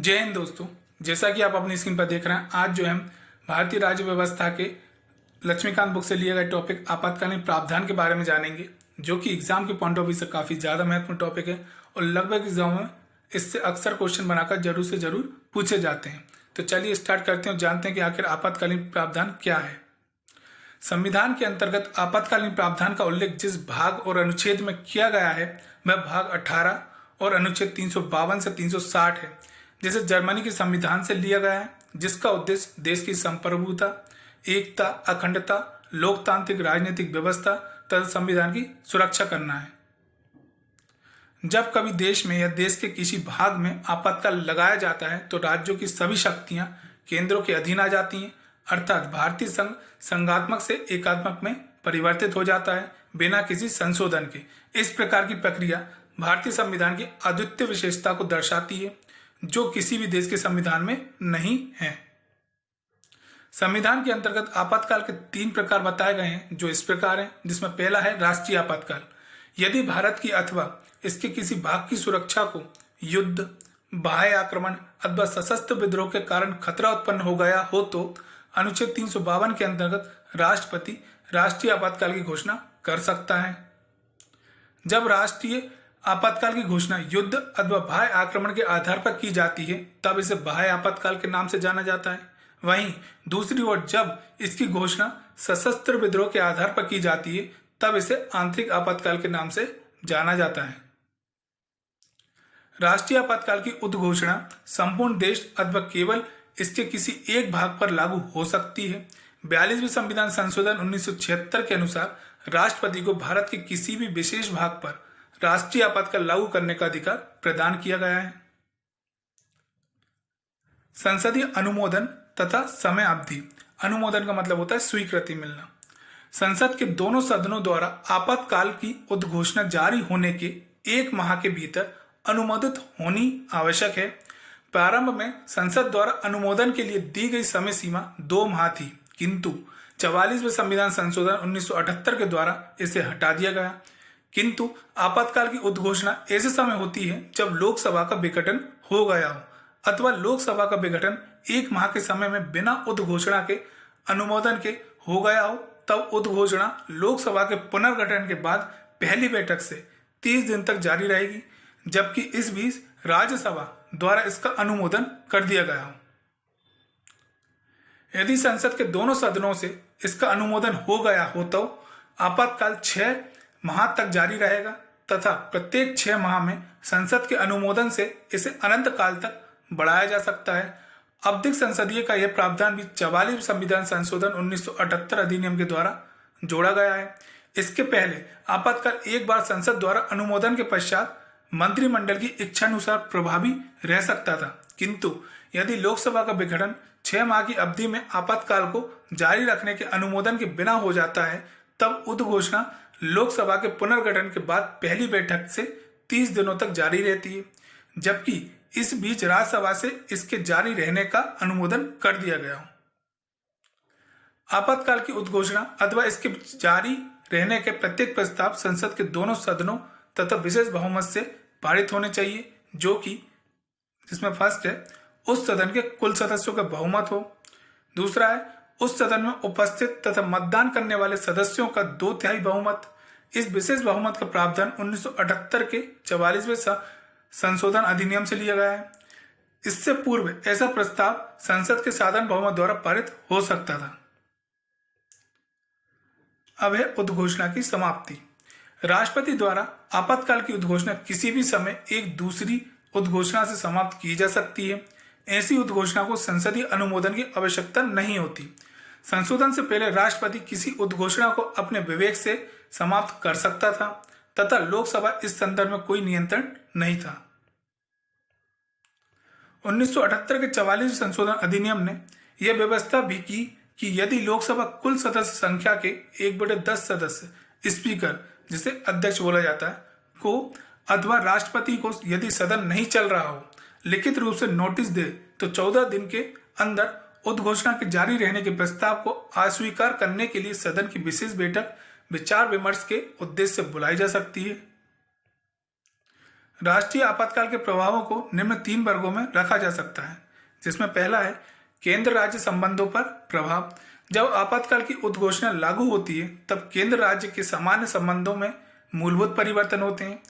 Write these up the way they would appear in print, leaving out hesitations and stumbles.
जय हिंद दोस्तों। जैसा कि आप अपनी स्क्रीन पर देख रहे हैं, आज जो है हम भारतीय राज्य व्यवस्था के लक्ष्मीकांत बुक से लिए गए टॉपिक आपातकालीन प्रावधान के बारे में जानेंगे, जो कि एग्जाम के पॉइंट ऑफ व्यू से काफ़ी ज़्यादा महत्वपूर्ण टॉपिक है और लगभग एग्जाम में इससे अक्सर क्वेश्चन बनाकर जरूर से जरूर पूछे जाते हैं। तो चलिए स्टार्ट करते हैं और जानते हैं कि आखिर आपातकालीन प्रावधान क्या है। संविधान के अंतर्गत आपातकालीन प्रावधान का उल्लेख जिस भाग और अनुच्छेद में किया गया है वह भाग 18 और अनुच्छेद 352 से 360 है, जिसे जर्मनी के संविधान से लिया गया है, जिसका उद्देश्य देश की संप्रभुता, एकता, अखंडता, लोकतांत्रिक राजनीतिक व्यवस्था तथा संविधान की सुरक्षा करना है। जब कभी देश में या देश के किसी भाग में आपातकाल लगाया जाता है तो राज्यों की सभी शक्तियां केंद्रों के अधीन आ जाती हैं, अर्थात भारतीय संघ संघात्मक से एकात्मक में परिवर्तित हो जाता है बिना किसी संशोधन के। इस प्रकार की प्रक्रिया भारतीय संविधान की अद्वितीय विशेषता को दर्शाती है, जो किसी भी देश के संविधान में नहीं है। संविधान के अंतर्गत आपातकाल के 3 प्रकार बताए गए हैं, जो इस प्रकार हैं, जिसमें पहला है राष्ट्रीय आपातकाल। यदि भारत की अथवा इसके किसी भाग की सुरक्षा को युद्ध, बाह्य आक्रमण अथवा सशस्त्र विद्रोह के कारण खतरा उत्पन्न हो गया हो तो अनुच्छेद 352 के अंतर्गत राष्ट्रपति राष्ट्रीय आपातकाल की घोषणा कर सकता है। जब राष्ट्रीय आपातकाल की घोषणा युद्ध अथवा बाह्य आक्रमण के आधार पर की जाती है तब इसे बाह्य आपातकाल के नाम से जाना जाता है। वहीं दूसरी ओर जब इसकी घोषणा सशस्त्र विद्रोह के आधार पर की जाती है तब इसे आंतरिक आपातकाल के नाम से जाना जाता है। राष्ट्रीय आपातकाल की उद्घोषणा संपूर्ण देश अथवा केवल इसके किसी एक भाग पर लागू हो सकती है। 42वें संविधान संशोधन 1976 के अनुसार राष्ट्रपति को भारत के किसी भी विशेष भाग पर राष्ट्रीय आपातकाल लागू करने का अधिकार प्रदान किया गया है। संसदीय अनुमोदन तथा समय अवधि। अनुमोदन का मतलब होता है स्वीकृति मिलना। संसद के दोनों सदनों द्वारा आपातकाल की उद्घोषणा जारी होने के 1 माह के भीतर अनुमोदित होनी आवश्यक है। प्रारंभ में संसद द्वारा अनुमोदन के लिए दी गई समय सीमा 2 माह थी, किंतु 44वें संविधान संशोधन 1978 के द्वारा इसे हटा दिया गया। किंतु आपातकाल की उद्घोषणा ऐसे समय होती है जब लोकसभा का विघटन हो गया हो अथवा लोकसभा का विघटन 1 माह के समय में बिना उद्घोषणा के अनुमोदन के हो गया हो, तब उद्घोषणा लोकसभा के पुनर्गठन के बाद पहली बैठक से 30 दिन तक जारी रहेगी, जबकि इस बीच राज्यसभा द्वारा इसका अनुमोदन कर दिया गया हो। यदि संसद के दोनों सदनों से इसका अनुमोदन हो गया हो तो आपातकाल 6 माह तक जारी रहेगा तथा प्रत्येक 6 माह में संसद के अनुमोदन से इसे अनंत काल तक बढ़ाया जा सकता है। आवधिक संसदीय का यह प्रावधान भी 44वें संविधान संशोधन 1978 अधिनियम के द्वारा जोड़ा गया है। इसके पहले आपातकाल एक बार संसद द्वारा अनुमोदन के पश्चात मंत्रिमंडल की इच्छानुसार प्रभावी रह सकता था, किंतु यदि लोकसभा का विघटन 6 माह की अवधि में आपातकाल को जारी रखने के अनुमोदन के बिना हो जाता है तब उद्घोषणा लोकसभा के पुनर्गठन के बाद पहली बैठक से 30 दिनों तक जारी रहती है, जबकि इस बीच राज्यसभा से इसके जारी रहने का अनुमोदन कर दिया गया हो। आपातकाल की उद्घोषणा अथवा इसके जारी रहने के प्रत्येक प्रस्ताव संसद के दोनों सदनों तथा विशेष बहुमत से पारित होने चाहिए, जो कि जिसमें फर्स्ट है उस सदन के कुल सदस्यों का बहुमत हो, दूसरा है उस सदन में उपस्थित तथा मतदान करने वाले सदस्यों का 2/3 बहुमत। इस विशेष बहुमत का प्रावधान 1978 के 44वें संशोधन अधिनियम से लिया गया है। इससे पूर्व ऐसा प्रस्ताव संसद के साधारण बहुमत द्वारा पारित हो सकता था। अब है उद्घोषणा की समाप्ति। राष्ट्रपति द्वारा आपातकाल की उद्घोषणा किसी भी समय एक दूसरी उद्घोषणा से समाप्त की जा सकती है। ऐसी उद्घोषणा को संसदीय अनुमोदन की आवश्यकता नहीं होती। संशोधन से पहले राष्ट्रपति किसी उद्घोषणा को अपने विवेक से समाप्त कर सकता था तथा लोकसभा इस संदर्भ में कोई नियंत्रण नहीं था। 1978 के 44वें संशोधन अधिनियम ने यह व्यवस्था भी की कि यदि लोकसभा कुल सदस्य संख्या के 1/10 सदस्य स्पीकर, जिसे अध्यक्ष बोला जाता है, को अथवा राष्ट्रपति को यदि सदन नहीं चल रहा हो लिखित रूप से नोटिस दे तो 14 दिन के अंदर उद्घोषणा के जारी रहने के प्रस्ताव को अस्वीकार करने के लिए सदन की विशेष बैठक विचार विमर्श के उद्देश्य से बुलाई जा सकती है। राष्ट्रीय आपातकाल के प्रभावों को निम्न 3 वर्गों में रखा जा सकता है, जिसमें पहला है केंद्र राज्य संबंधों पर प्रभाव। जब आपातकाल की उद्घोषणा लागू होती है तब केंद्र राज्य के सामान्य संबंधों में मूलभूत परिवर्तन होते हैं।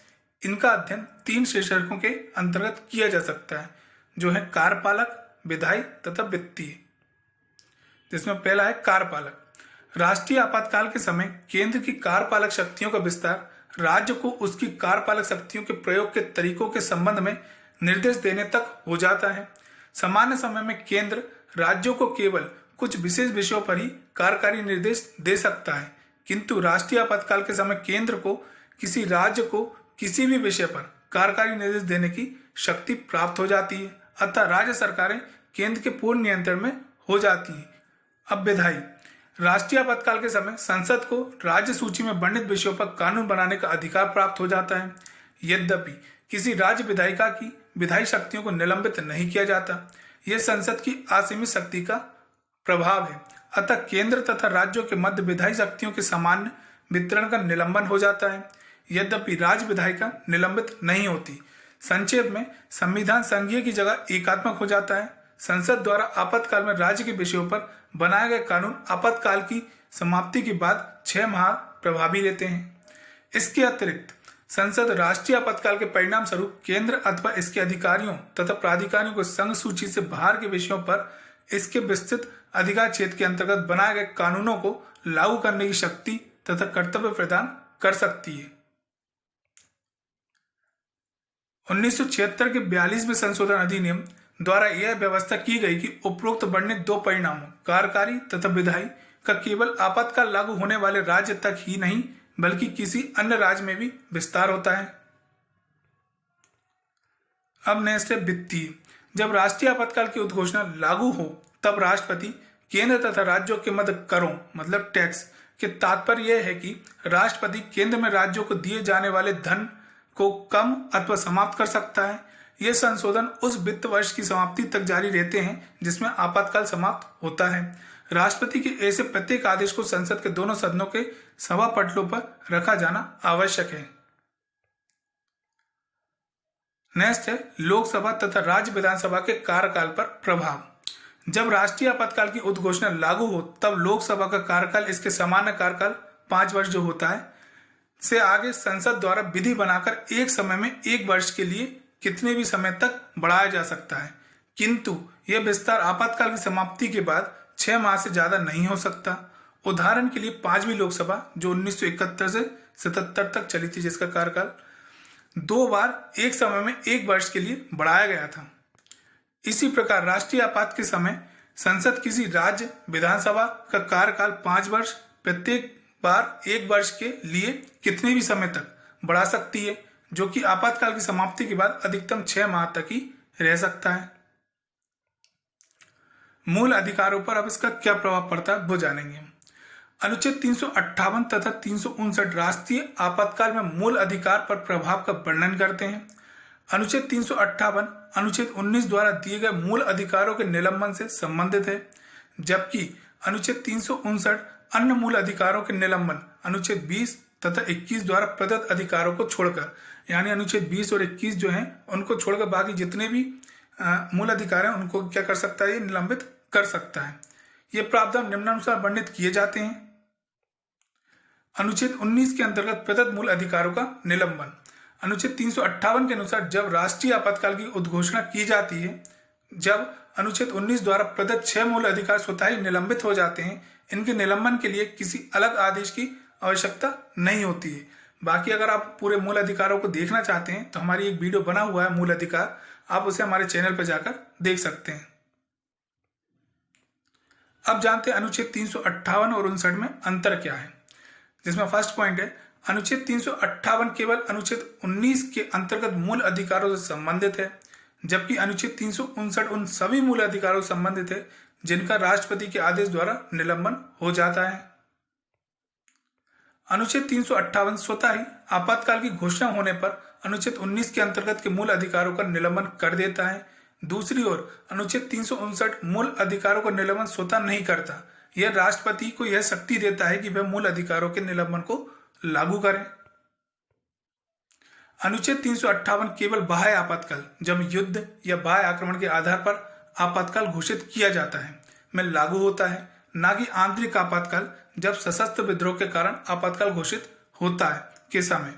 इनका अध्ययन 3 शीर्षकों के अंतर्गत किया जा सकता है, जो है कार्यपालक, विधायी तथा वित्तीय। जिसमें पहला है कार्यपालक। राष्ट्रीय आपातकाल के समय केंद्र की कार्यपालक शक्तियों का विस्तार राज्य को उसकी कार्यपालक शक्तियों के प्रयोग के तरीकों के संबंध में निर्देश देने तक हो जाता है। सामान्य समय में केंद्र राज्यों को केवल कुछ विशेष विषयों पर ही कार्यकारी निर्देश दे सकता है, किंतु राष्ट्रीय आपातकाल के समय केंद्र को किसी राज्य को किसी भी विषय पर कार्यकारी निर्देश देने की शक्ति प्राप्त हो जाती है, अतः राज्य सरकारें केंद्र के पूर्ण नियंत्रण में हो जाती हैं। अब विधायी। राष्ट्रीय आपातकाल के समय संसद को राज्य सूची में वर्णित विषयों पर कानून बनाने का अधिकार प्राप्त हो जाता है। यद्यपि किसी राज्य विधायिका की विधायी शक्तियों को निलंबित नहीं किया जाता, यह संसद की असीमित शक्ति का प्रभाव है, अतः केंद्र तथा राज्यों के मध्य विधायी शक्तियों के सामान्य वितरण का निलंबन हो जाता है। यद्यपि राज्य विधायिका निलंबित नहीं होती। संक्षेप में संविधान संघीय की जगह एकात्मक हो जाता है। संसद द्वारा आपातकाल में राज्य के विषयों पर बनाए गए कानून आपातकाल की समाप्ति के बाद 6 माह प्रभावी रहते हैं। इसके अतिरिक्त संसद राष्ट्रीय आपातकाल के परिणाम स्वरूप केंद्र अथवा इसके अधिकारियों तथा प्राधिकारियों को संघ सूची से बाहर के विषयों पर इसके विस्तृत अधिकार क्षेत्र के अंतर्गत बनाए गए कानूनों को लागू करने की शक्ति तथा कर्तव्य प्रदान कर सकती है। 1976 के 42वें संशोधन अधिनियम द्वारा यह व्यवस्था की गई कि उपरोक्त वर्णित 2 परिणामों कार्यकारी तथा विधायी का केवल आपातकाल लागू होने वाले राज्य तक ही नहीं बल्कि किसी अन्य राज्य में भी विस्तार होता है। अब नेक्स्ट है वित्तीय। जब राष्ट्रीय आपातकाल की उद्घोषणा लागू हो तब राष्ट्रपति केंद्र तथा राज्यों के मध्य करों मतलब टैक्स के तात्पर्य यह है कि राष्ट्रपति केंद्र में राज्यों को दिए जाने वाले धन को कम अथवा समाप्त कर सकता है। ये संशोधन उस वित्त वर्ष की समाप्ति तक जारी रहते हैं जिसमें आपातकाल समाप्त होता है। राष्ट्रपति के ऐसे प्रत्येक आदेश को संसद के दोनों सदनों के सभा पटलों पर रखा जाना आवश्यक है। नेक्स्ट है लोकसभा तथा राज्य विधानसभा के कार्यकाल पर प्रभाव। जब राष्ट्रीय आपातकाल की उद्घोषणा लागू हो तब लोकसभा का कार्यकाल इसके सामान्य कार्यकाल 5 वर्ष जो होता है से आगे संसद द्वारा विधि बनाकर एक समय में 1 वर्ष के लिए कितने भी समय तक बढ़ाया जा सकता है, किंतु यह विस्तार आपातकाल की समाप्ति के बाद 6 माह से ज्यादा नहीं हो सकता। उदाहरण के लिए 5वीं लोकसभा जो 1971 से 77 तक चली थी, जिसका कार्यकाल 2 बार एक समय में 1 वर्ष के लिए बढ़ाया गया था। इसी प्रकार राष्ट्रीय आपात के समय संसद किसी राज्य विधानसभा का कार्यकाल 5 वर्ष प्रत्येक बार 1 वर्ष के लिए कितने भी समय तक बढ़ा सकती है, जो कि आपातकाल की समाप्ति के बाद अधिकतम 6 माह तक ही रह सकता है। मूल अधिकारों पर अब इसका क्या प्रभाव पड़ता है वो जानेंगे। अनुच्छेद 358 तथा 359 राष्ट्रीय आपातकाल में मूल अधिकार पर प्रभाव का वर्णन करते हैं। अनुच्छेद 358 अनुच्छेद 19 द्वारा दिए गए मूल अधिकारों के निलंबन से संबंधित है, जबकि अनुच्छेद 359 अन्य मूल अधिकारों के निलंबन अनुच्छेद 20 तथा 21 द्वारा प्रदत्त अधिकारों को छोड़कर, यानी अनुच्छेद 20 और 21 जो हैं उनको छोड़कर बाकी जितने भी मूल अधिकार हैं उनको क्या कर सकता है, ये निलंबित कर सकता है। ये प्रावधान निम्नानुसार वर्णित किए जाते हैं। अनुच्छेद 19 के अंतर्गत प्रदत्त मूल अधिकारों का निलंबन। अनुच्छेद 358 के अनुसार जब राष्ट्रीय आपातकाल की उद्घोषणा की जाती है, जब अनुच्छेद 19 द्वारा प्रदत्त 6 मूल अधिकार स्वतः ही निलंबित हो जाते हैं। इनके निलंबन के लिए किसी अलग आदेश की आवश्यकता नहीं होती है। बाकी अगर आप पूरे मूल अधिकारों को देखना चाहते हैं तो हमारी एक वीडियो बना हुआ है मूल अधिकार, आप उसे हमारे चैनल पर जाकर देख सकते हैं। अब जानते हैं अनुच्छेद 358 और 59 में अंतर क्या है, जिसमें फर्स्ट पॉइंट है अनुच्छेद 358 केवल अनुच्छेद 19 के अंतर्गत मूल अधिकारों से संबंधित है, जबकि अनुच्छेद 359 उन सभी मूल अधिकारों से संबंधित है जिनका राष्ट्रपति के आदेश द्वारा निलंबन हो जाता है। अनुच्छेद 358 स्वतः ही आपातकाल की घोषणा होने पर अनुच्छेद 19 के अंतर्गत के मूल अधिकारों का निलंबन कर देता है। दूसरी ओर अनुच्छेद 359 मूल अधिकारों का निलंबन स्वतः नहीं करता, यह राष्ट्रपति को यह शक्ति देता है कि वह मूल अधिकारों के निलंबन को लागू करें। अनुच्छेद 358 केवल बाह्य आपातकाल, जब युद्ध या बाह्य आक्रमण के आधार पर आपातकाल घोषित किया जाता है, में लागू होता है, न कि आंतरिक आपातकाल, जब सशस्त्र विद्रोह के कारण आपातकाल घोषित होता है के समय।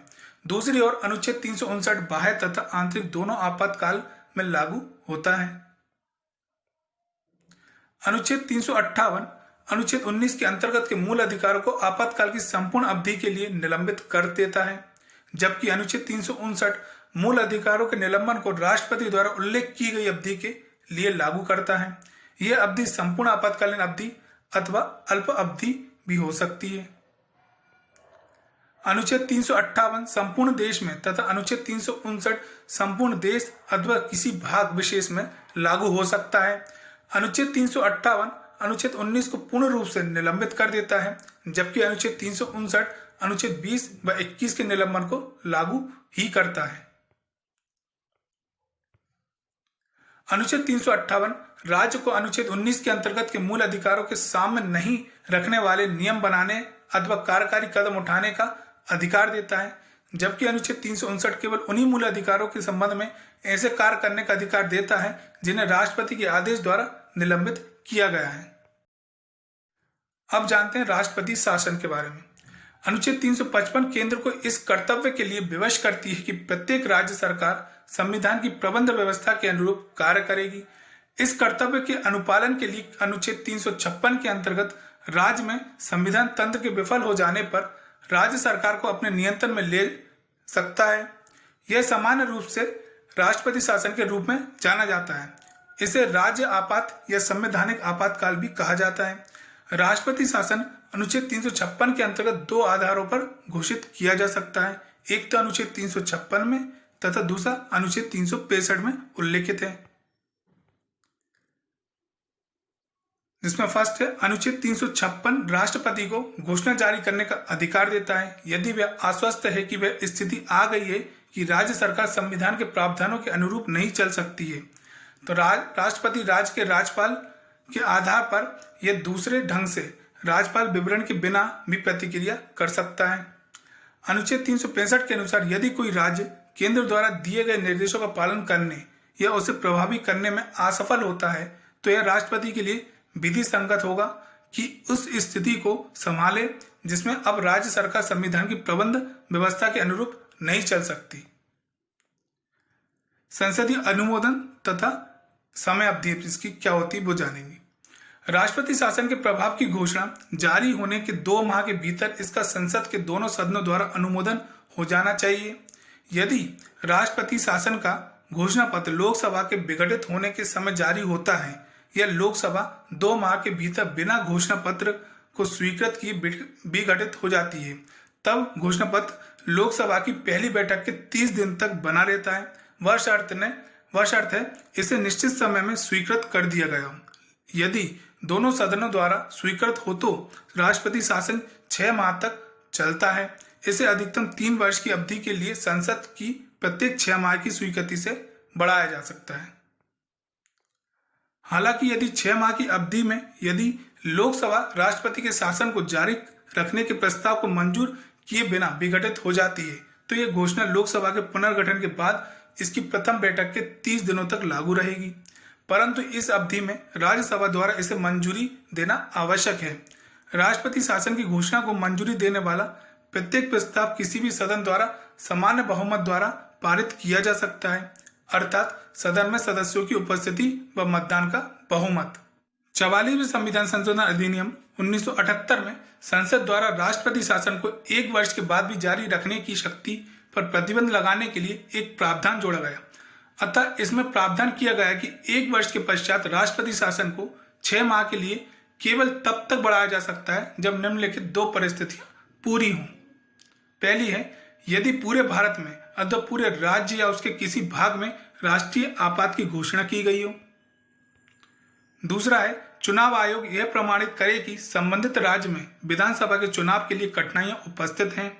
दूसरी ओर अनुच्छेद 359 बाह्य तथा आंतरिक दोनों आपातकाल में लागू होता है। अनुच्छेद 358 अनुच्छेद 19 के अंतर्गत के मूल अधिकारों को आपातकाल की संपूर्ण अवधि के लिए निलंबित कर देता है, जबकि अनुच्छेद 359 मूल अधिकारों के निलंबन को राष्ट्रपति द्वारा उल्लेख की गई अवधि के लिए लागू करता है। यह अवधि संपूर्ण आपातकालीन अवधि अथवा अल्प अवधि भी हो सकती है। अनुच्छेद 358 संपूर्ण देश में तथा अनुच्छेद 359 संपूर्ण देश अथवा किसी भाग विशेष में लागू हो सकता है। अनुच्छेद 358 अनुच्छेद 19 को पूर्ण रूप से निलंबित कर देता है, जबकि अनुच्छेद 359 अनुच्छेद 20 व 21 के निलंबन को लागू ही करता है। अनुच्छेद 358 राज्य को अनुच्छेद 19 के अंतर्गत के मूल अधिकारों के सामने नहीं रखने वाले नियम बनाने अथवा कार्यकारी कदम उठाने का अधिकार देता है, जबकि अनुच्छेद 359 केवल उन्हीं मूल अधिकारों के संबंध में ऐसे कार्य करने का अधिकार देता है जिन्हें राष्ट्रपति के आदेश द्वारा निलंबित किया गया है। अब जानते हैं राष्ट्रपति शासन के बारे में। अनुच्छेद 355 केंद्र को इस कर्तव्य के लिए विवश करती है कि प्रत्येक राज्य सरकार संविधान की प्रबंध व्यवस्था के अनुरूप कार्य करेगी। इस कर्तव्य के अनुपालन के लिए अनुच्छेद 356 के अंतर्गत राज्य में संविधान तंत्र के विफल हो जाने पर राज्य सरकार को अपने नियंत्रण में ले सकता है। यह सामान्य रूप से राष्ट्रपति शासन के रूप में जाना जाता है। इसे राज्य आपात या संवैधानिक आपातकाल भी कहा जाता है। राष्ट्रपति शासन अनुच्छेद 356 के अंतर्गत दो आधारों पर घोषित किया जा सकता है। एक तो अनुच्छेद 356 में तथा दूसरा अनुच्छेद 365 में उल्लेखित है, जिसमें फर्स्ट है अनुच्छेद 356 राष्ट्रपति को घोषणा जारी करने का अधिकार देता है यदि वह आश्वस्त है कि वह स्थिति आ गई है कि राज्य सरकार संविधान के प्रावधानों के अनुरूप नहीं चल सकती है, तो राष्ट्रपति राज्य के राज्यपाल के आधार पर यह दूसरे ढंग से राज्यपाल विवरण के बिना भी प्रतिक्रिया कर सकता है। अनुच्छेद 365 के अनुसार यदि कोई राज्य केंद्र द्वारा दिए गए निर्देशों का पालन करने या उसे प्रभावी करने में असफल होता है तो यह राष्ट्रपति के लिए विधि संगत होगा कि उस स्थिति को संभाले जिसमें अब राज्य सरकार संविधान की प्रबंध व्यवस्था के अनुरूप नहीं चल सकती। संसदीय अनुमोदन तथा समय अवधि इसकी क्या होती है वो जानेंगे। राष्ट्रपति शासन के प्रभाव की घोषणा जारी होने के 2 माह के भीतर इसका संसद के दोनों सदनों द्वारा अनुमोदन हो जाना चाहिए। यदि राष्ट्रपति शासन का घोषणा पत्र लोकसभा के विघटित होने के समय जारी होता है या लोकसभा 2 माह के भीतर बिना घोषणा पत्र को स्वीकृत किए विघटित हो जाती है, तब घोषणा पत्र लोकसभा की पहली बैठक के 30 दिन तक बना रहता है। वह शर्त है इसे निश्चित समय में स्वीकृत कर दिया गया। यदि दोनों सदनों द्वारा स्वीकृत हो तो राष्ट्रपति शासन 6 माह तक चलता है। इसे अधिकतम 3 वर्ष की अवधि के लिए संसद की प्रत्येक 6 माह की स्वीकृति से बढ़ाया जा सकता है। हालांकि यदि 6 माह की अवधि में यदि लोकसभा राष्ट्रपति के शासन को जारी रखने के प्रस्ताव को मंजूर किए बिना विघटित हो जाती है तो यह घोषणा लोकसभा के पुनर्गठन के बाद इसकी प्रथम बैठक के 30 दिनों तक लागू रहेगी, परंतु इस अवधि में राज्यसभा द्वारा इसे मंजूरी देना आवश्यक है। राष्ट्रपति शासन की घोषणा को मंजूरी देने वाला प्रत्येक प्रस्ताव किसी भी सदन द्वारा सामान्य बहुमत द्वारा पारित किया जा सकता है, अर्थात सदन में सदस्यों की उपस्थिति व मतदान का बहुमत। 44वें संविधान संशोधन अधिनियम 1978 में संसद द्वारा राष्ट्रपति शासन को 1 वर्ष के बाद भी जारी रखने की शक्ति पर प्रतिबंध लगाने के लिए एक प्रावधान जोड़ा गया। अतः इसमें प्रावधान किया गया कि 1 वर्ष के पश्चात राष्ट्रपति शासन को 6 माह के लिए केवल तब तक बढ़ाया जा सकता है जब निम्नलिखित 2 परिस्थितियां पूरी हों। पहली है यदि पूरे भारत में अथवा पूरे राज्य या उसके किसी भाग में राष्ट्रीय आपात की घोषणा की गई हो। दूसरा है चुनाव आयोग यह प्रमाणित करे कि संबंधित राज्य में विधानसभा के चुनाव के लिए कठिनाइयां उपस्थित हैं।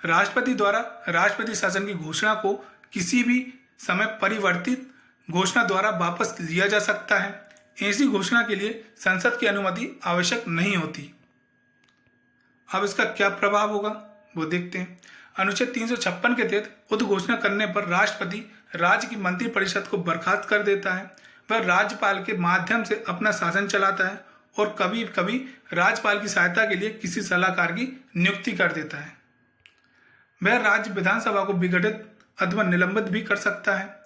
राष्ट्रपति द्वारा राष्ट्रपति शासन की घोषणा को किसी भी समय परिवर्तित घोषणा द्वारा वापस लिया जा सकता है। ऐसी घोषणा के लिए संसद की अनुमति आवश्यक नहीं होती। अब इसका क्या प्रभाव होगा वो देखते हैं। अनुच्छेद 356 के तहत उद्घोषणा करने पर राष्ट्रपति राज्य की मंत्रिपरिषद को बर्खास्त कर देता है। वह राज्यपाल के माध्यम से अपना शासन चलाता है और कभी कभी राज्यपाल की सहायता के लिए किसी सलाहकार की नियुक्ति कर देता है। वह राज्य विधानसभा को विघटित अथवा निलंबित भी कर सकता है।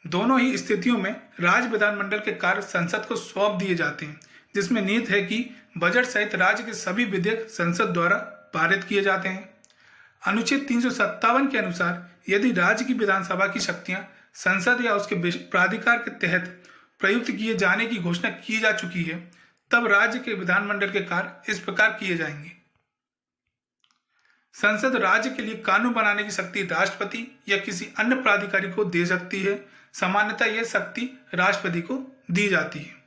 दोनों ही स्थितियों में राज्य विधानमंडल के कार्य संसद को सौंप दिए जाते हैं, जिसमें निहित है कि बजट सहित राज्य के सभी विधेयक संसद द्वारा पारित किए जाते हैं। अनुच्छेद 357 के अनुसार यदि राज्य की विधानसभा की शक्तियां संसद या उसके प्राधिकार के तहत प्रयुक्त किए जाने की घोषणा की जा चुकी है, तब राज्य के विधानमंडल के कार्य इस प्रकार किए जाएंगे। संसद राज्य के लिए कानून बनाने की शक्ति राष्ट्रपति या किसी अन्य प्राधिकारी को दे सकती है। सामान्यतः यह शक्ति राष्ट्रपति को दी जाती है।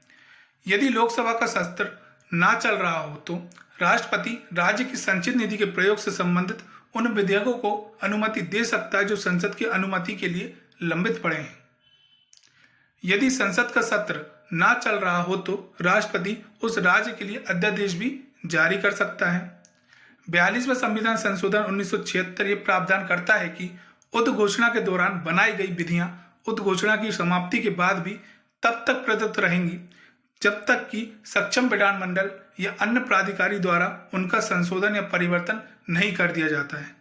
यदि लोकसभा का सत्र ना चल रहा हो तो राष्ट्रपति राज्य की संचित निधि के प्रयोग से संबंधित उन विधेयकों को अनुमति दे सकता है जो संसद की अनुमति के लिए लंबित पड़े हैं। यदि संसद का सत्र ना चल रहा हो तो राष्ट्रपति उस राज्य के लिए अध्यादेश भी जारी कर सकता है। 42वां संविधान संशोधन 1976 ये प्रावधान करता है कि उद्घोषणा के दौरान बनाई गई विधियां उद्घोषणा की समाप्ति के बाद भी तब तक प्रदत्त रहेंगी जब तक कि सक्षम विधानमंडल या अन्य प्राधिकारी द्वारा उनका संशोधन या परिवर्तन नहीं कर दिया जाता है।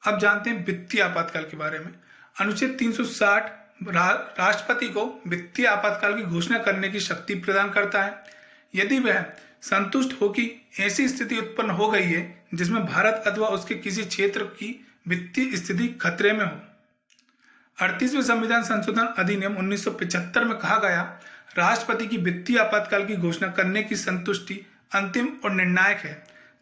अब जानते हैं वित्तीय आपातकाल के बारे में। अनुच्छेद 360 राष्ट्रपति को वित्तीय आपातकाल की घोषणा करने की शक्ति प्रदान करता है यदि वह संतुष्ट हो कि ऐसी स्थिति उत्पन्न हो गई है जिसमें भारत अथवा उसके किसी क्षेत्र की वित्तीय स्थिति खतरे में हो। 38वें संविधान संशोधन अधिनियम 1975 में कहा गया, राष्ट्रपति की वित्तीय आपातकाल की घोषणा करने की संतुष्टि अंतिम और निर्णायक है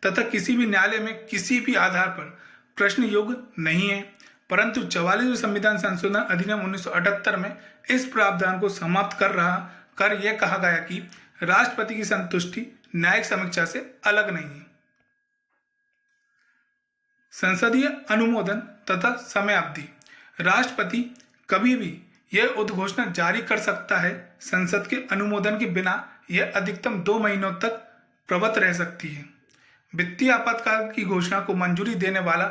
तथा किसी भी न्यायालय में किसी भी आधार पर प्रश्न योग्य नहीं है। परंतु 44वें संविधान संशोधन अधिनियम 1978 में इस प्रावधान को समाप्त कर यह कहा गया कि राष्ट्रपति की संतुष्टि न्यायिक समीक्षा से अलग नहीं है। संसदीय अनुमोदन तथा समय अवधि। राष्ट्रपति कभी भी यह उद्घोषणा जारी कर सकता है। संसद के अनुमोदन के बिना यह अधिकतम 2 महीनों तक प्रवृत्त रह सकती है। वित्तीय आपातकाल की घोषणा को मंजूरी देने वाला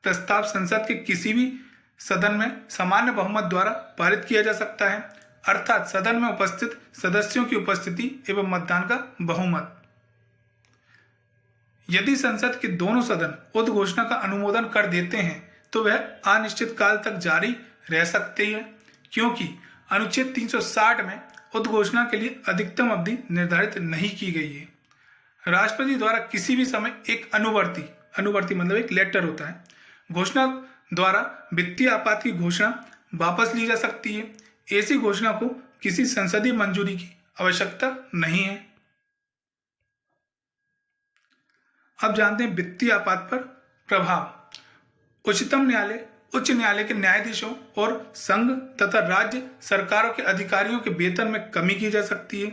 प्रस्ताव संसद के किसी भी सदन में सामान्य बहुमत द्वारा पारित किया जा सकता है, अर्थात सदन में उपस्थित सदस्यों की उपस्थिति एवं मतदान का बहुमत। यदि संसद के दोनों सदन उद्घोषणा का अनुमोदन कर देते हैं तो वह अनिश्चित काल तक जारी रह सकती है, क्योंकि अनुच्छेद 360 में उद्घोषणा के लिए अधिकतम अवधि निर्धारित नहीं की गई है। राष्ट्रपति द्वारा किसी भी समय एक अनुवर्ती मतलब एक लेटर होता है, घोषणा द्वारा वित्तीय आपात की घोषणा वापस ली जा सकती है। ऐसी घोषणा को किसी संसदीय मंजूरी की आवश्यकता नहीं है। अब जानते हैं वित्तीय आपात पर प्रभाव। उच्चतम न्यायालय, उच्च न्यायालय के न्यायाधीशों और संघ तथा राज्य सरकारों के अधिकारियों के वेतन में कमी की जा सकती है।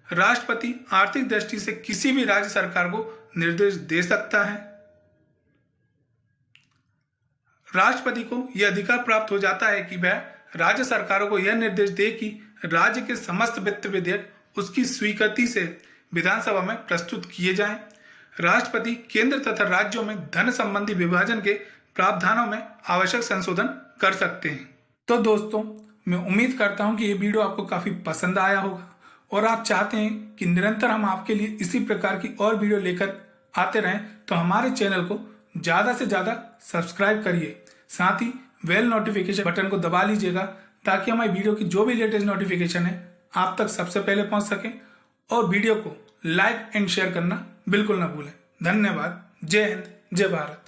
राष्ट्रपति आर्थिक दृष्टि से किसी भी राज्य सरकार को निर्देश दे सकता है। राष्ट्रपति को यह अधिकार प्राप्त हो जाता है कि वह राज्य सरकारों को यह निर्देश दे कि राज्य के समस्त वित्त विधेयक उसकी स्वीकृति से विधानसभा में प्रस्तुत किए जाएं। राष्ट्रपति केंद्र तथा राज्यों में धन संबंधी विभाजन के प्रावधानों में आवश्यक संशोधन कर सकते हैं। तो दोस्तों, मैं उम्मीद करता हूं कि ये वीडियो आपको काफी पसंद आया होगा और आप चाहते हैं कि निरंतर हम आपके लिए इसी प्रकार की और वीडियो लेकर आते रहें, तो हमारे चैनल को ज़्यादा से ज़्यादा सब्सक्राइब करिए। साथ ही बेल नोटिफिकेशन बटन को दबा लीजिएगा ताकि हमारी वीडियो की जो भी लेटेस्ट नोटिफिकेशन है आप तक सबसे पहले पहुंच सके। और वीडियो को लाइक एंड शेयर करना बिल्कुल ना भूलें। धन्यवाद। जय हिंद, जय भारत।